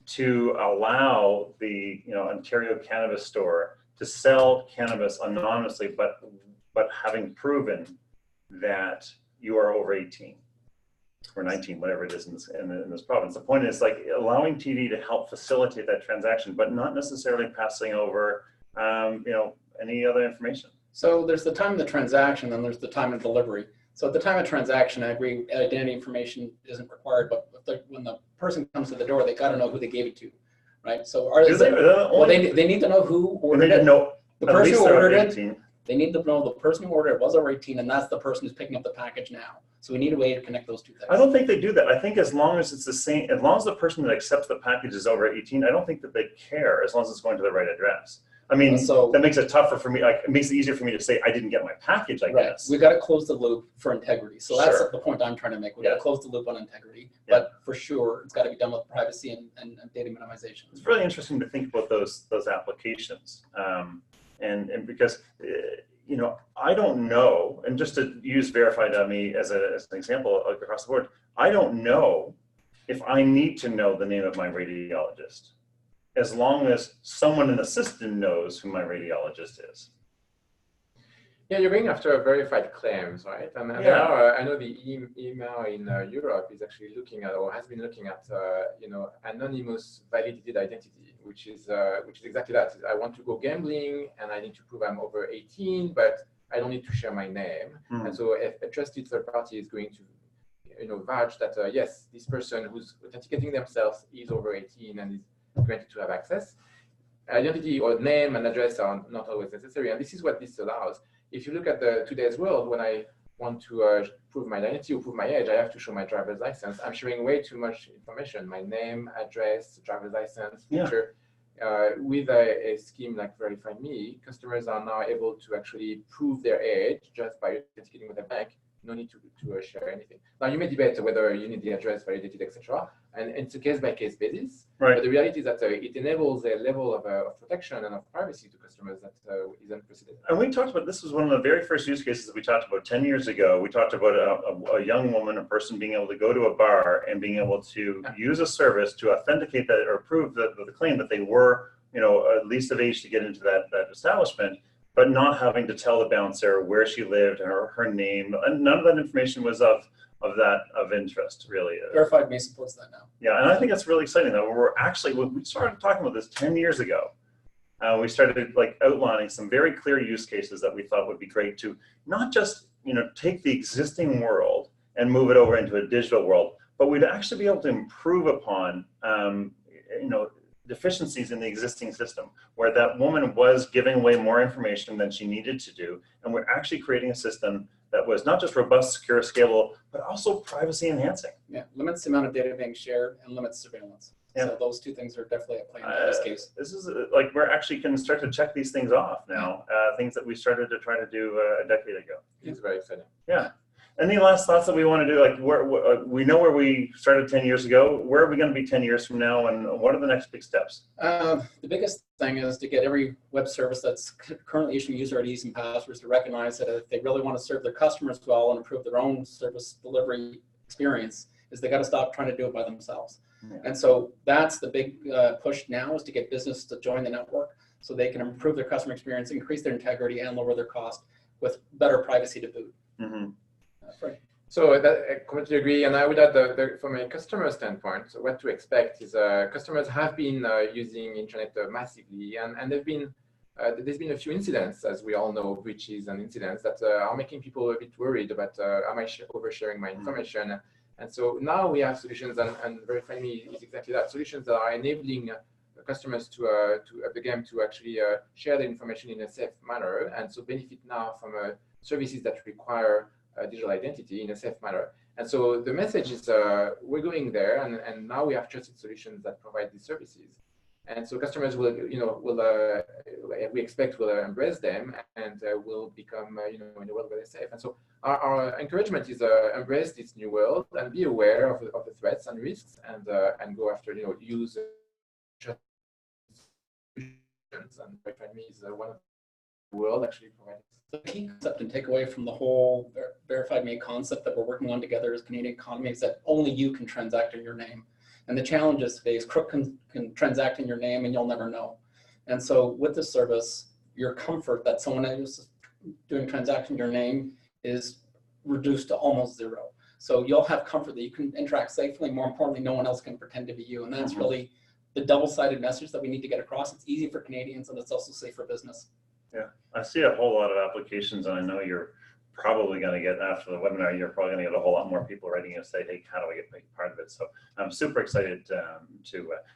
A: to allow the Ontario Cannabis Store to sell cannabis anonymously, but having proven that you are over 18 or 19, whatever it is in this province. The point is like allowing TD to help facilitate that transaction, but not necessarily passing over any other information.
B: So there's the time of the transaction, and there's the time of delivery. So at the time of transaction, I agree, identity information isn't required, but when the person comes to the door, they got to know who they gave it to, right? So they need to know who ordered it. The person who ordered it, they need to know the person who ordered it was over 18, and that's the person who's picking up the package now. So we need a way to connect those two things.
A: I don't think they do that. I think as long as it's the same, as long as the person that accepts the package is over 18, I don't think that they care as long as it's going to the right address. I mean, that makes it tougher for me. Like, it makes it easier for me to say I didn't get my package, I guess.
B: We've got to close the loop for integrity. So that's the point I'm trying to make. We've got to close the loop on integrity. Yeah. But for sure, it's got to be done with privacy and data minimization.
A: It's really interesting to think about those applications. And because, I don't know, and just to use Verify.me as an example across the board, I don't know if I need to know the name of my radiologist, as long as someone in the system knows who my radiologist is.
C: Yeah, you're going after verified claims, right? And there are, I know the email in Europe is actually looking at, or has been looking at, anonymous validated identity, which is exactly that. I want to go gambling, and I need to prove I'm over 18, but I don't need to share my name. And so a trusted third party is going to, vouch that yes, this person who's authenticating themselves is over 18 and is granted to have access. Identity or name and address are not always necessary, and this is what this allows. If you look at today's world, when I want to prove my identity or prove my age, I have to show my driver's license. I'm sharing way too much information: my name, address, driver's license, picture. With a scheme like Verify Me, customers are now able to actually prove their age just by authenticating with a bank. No need to share anything. Now, you may debate whether you need the address validated, etc. And it's a case-by-case basis. Right. But the reality is that it enables a level of protection and of privacy to customers that is unprecedented.
A: And we talked about, this was one of the very first use cases that we talked about 10 years ago. We talked about a young woman, a person being able to go to a bar and being able to use a service to authenticate that or prove the claim that they were, at least of age to get into that establishment, but not having to tell the bouncer where she lived or her name. And none of that information was of of interest, really.
B: Verified Me supports that now.
A: Yeah, and I think that's really exciting that we're actually, when we started talking about this 10 years ago, we started like outlining some very clear use cases that we thought would be great to not just, take the existing world and move it over into a digital world, but we'd actually be able to improve upon, deficiencies in the existing system, where that woman was giving away more information than she needed to do, and we're actually creating a system that was not just robust, secure, scalable, but also privacy enhancing.
B: Yeah, limits the amount of data being shared and limits surveillance. Yeah. So those two things are definitely at play in this case.
A: This is like we're actually going to start to check these things off now, things that we started to try to do a decade ago.
C: It's very exciting.
A: Yeah. Any last thoughts that we want to do? Like, we know where we started 10 years ago. Where are we going to be 10 years from now, and what are the next big steps?
B: The biggest thing is to get every web service that's currently issuing user IDs and passwords to recognize that if they really want to serve their customers well and improve their own service delivery experience, is they got to stop trying to do it by themselves. Yeah. And so that's the big push now, is to get business to join the network so they can improve their customer experience, increase their integrity, and lower their cost with better privacy to boot.
A: Mm-hmm.
B: Right.
C: So I completely agree, and I would add from a customer standpoint, so what to expect is customers have been using internet massively, and there's been a few incidents, as we all know, breaches and incidents that are making people a bit worried about am I oversharing my information? And so now we have solutions, and Verify Me is exactly that, solutions that are enabling customers to again to actually share the information in a safe manner, and so benefit now from services that require digital identity in a safe manner. And so the message is we're going there, and now we have trusted solutions that provide these services. And so customers will, we expect will embrace them, and will become, in a world where they're safe. And so our encouragement is embrace this new world and be aware of the threats and risks, and go after, use solutions. And Verify Me is one of the world actually providing.
B: The key concept and takeaway from the whole Verified Me concept that we're working on together as Canadian economy is that only you can transact in your name. And the challenge is today is crook can transact in your name and you'll never know. And so with this service, your comfort that someone is doing transaction in your name is reduced to almost zero. So you'll have comfort that you can interact safely. More importantly, no one else can pretend to be you. And that's really the double-sided message that we need to get across. It's easy for Canadians, and it's also safe for business.
A: Yeah, I see a whole lot of applications, and I know you're probably going to get, after the webinar, you're probably going to get a whole lot more people writing and say, hey, how do I get part of it? So I'm super excited to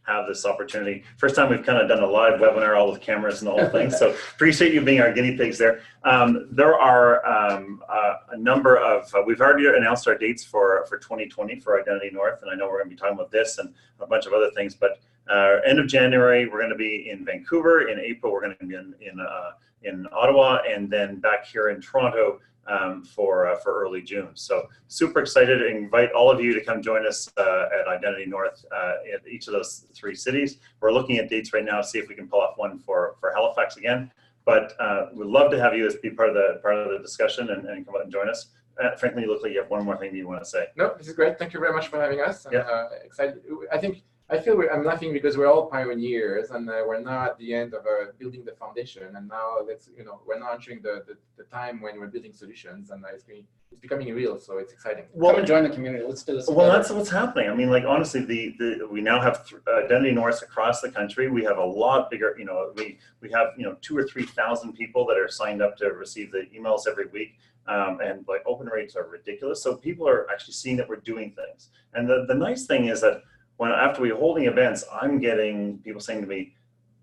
A: have this opportunity. First time we've kind of done a live webinar, all with cameras and the whole thing. So appreciate you being our guinea pigs there. There are a number of, we've already announced our dates for 2020 for Identity North, and I know we're going to be talking about this and a bunch of other things, but end of January, we're going to be in Vancouver. In April, we're going to be in Ottawa, and then back here in Toronto for early June. So super excited to invite all of you to come join us at Identity North at each of those 3 cities. We're looking at dates right now to see if we can pull off one for Halifax again. But we'd love to have you as be part of the discussion and come out and join us. Franklin, you look like you have one more thing you want to say.
C: No, this is great. Thank you very much for having us. And, excited. I feel I'm laughing because we're all pioneers, and we're now at the end of building the foundation, and now we're now entering the time when we're building solutions, and it's becoming real, so it's exciting.
B: Well, come and join the community. Let's do this.
A: Well, that's what's happening. I mean, like, honestly, we now have Identity Norths across the country. We have a lot bigger. We have 2,000 or 3,000 people that are signed up to receive the emails every week. And like open rates are ridiculous. So people are actually seeing that we're doing things. And the nice thing is that after we're holding events, I'm getting people saying to me,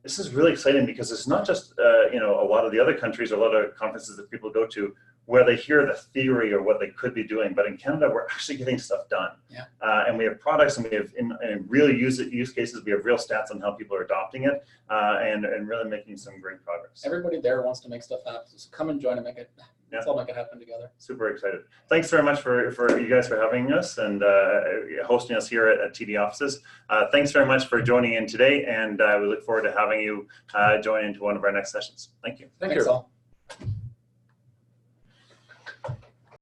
A: this is really exciting, because it's not just, a lot of the other countries or a lot of conferences that people go to where they hear the theory or what they could be doing, but in Canada, we're actually getting stuff done.
B: Yeah.
A: And we have products, and we have in real use cases, we have real stats on how people are adopting it, and really making some great progress.
B: Everybody there wants to make stuff happen, so come and join and make it. Let's all make it happen together.
A: Super excited. Thanks very much for you guys for having us and hosting us here at TD offices. Thanks very much for joining in today, and we look forward to having you join into one of our next sessions. Thank you.
B: Thanks all.